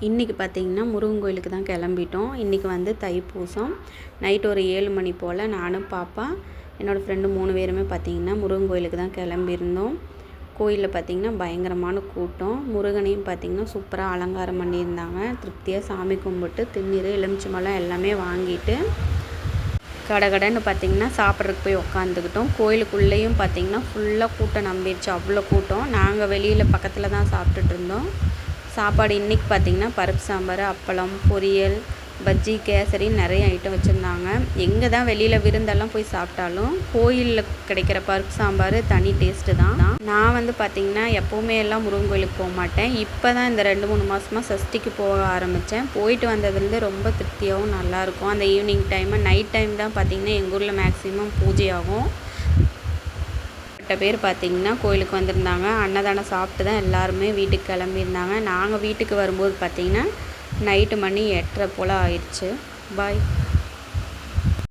இன்றைக்கி பார்த்திங்கன்னா முருகன் கோயிலுக்கு தான் கிளம்பிட்டோம். இன்றைக்கி வந்து தைப்பூசம். நைட் ஒரு 7 மணி போல் நானும் பாப்பா என்னோடய ஃப்ரெண்டு 3 பேருமே பார்த்திங்கன்னா முருகன் கோயிலுக்கு தான் கிளம்பியிருந்தோம். கோயிலில் பார்த்திங்கன்னா பயங்கரமான கூட்டம். முருகனையும் பார்த்திங்கன்னா சூப்பராக அலங்காரம் பண்ணியிருந்தாங்க. திருப்தியாக சாமி கும்பிட்டு திருநீர் எலுமிச்சம்பழம் எல்லாமே வாங்கிட்டு கடகடன்னு பார்த்திங்கன்னா சாப்பிட்றதுக்கு போய் உக்காந்துக்கிட்டோம். கோயிலுக்குள்ளேயும் பார்த்திங்கன்னா ஃபுல்லாக கூட்டம் நம்பிடுச்சு, அவ்வளோ கூட்டம். நாங்கள் வெளியில் பக்கத்தில் தான் சாப்பிட்டுட்டு இருந்தோம். சாப்பாடு இன்றைக்கி பார்த்திங்கன்னா பருப்பு சாம்பார், அப்பளம், பொரியல், பஜ்ஜி, கேசரி நிறைய ஐட்டம் வச்சுருந்தாங்க. எங்கே தான் வெளியில் விருந்தெல்லாம் போய் சாப்பிட்டாலும் கோயிலில் கிடைக்கிற பருப்பு சாம்பார் தனி டேஸ்ட்டு தான். நான் வந்து பார்த்திங்கன்னா எப்போவுமே எல்லாம் முருகன் கோயிலுக்கு போக மாட்டேன். இப்போ தான் இந்த 2-3 மாதமாக சஷ்டிக்கு போக ஆரம்பித்தேன். போயிட்டு வந்ததுலேருந்து ரொம்ப திருப்தியாகவும் நல்லாயிருக்கும். அந்த ஈவினிங் டைமு நைட் டைம் தான் பார்த்திங்கன்னா எங்கள் ஊரில் மேக்ஸிமம் பூஜை ஆகும். பேர் பார்த்திங்கன்னா கோயிலுக்கு வந்திருந்தாங்க. அன்னதானம் சாப்பிட்டு தான் எல்லாருமே வீட்டுக்கு கிளம்பியிருந்தாங்க. நாங்கள் வீட்டுக்கு வரும்போது பார்த்திங்கன்னா நைட்டு மணி 8:30 போல் ஆயிடுச்சு. பாய்.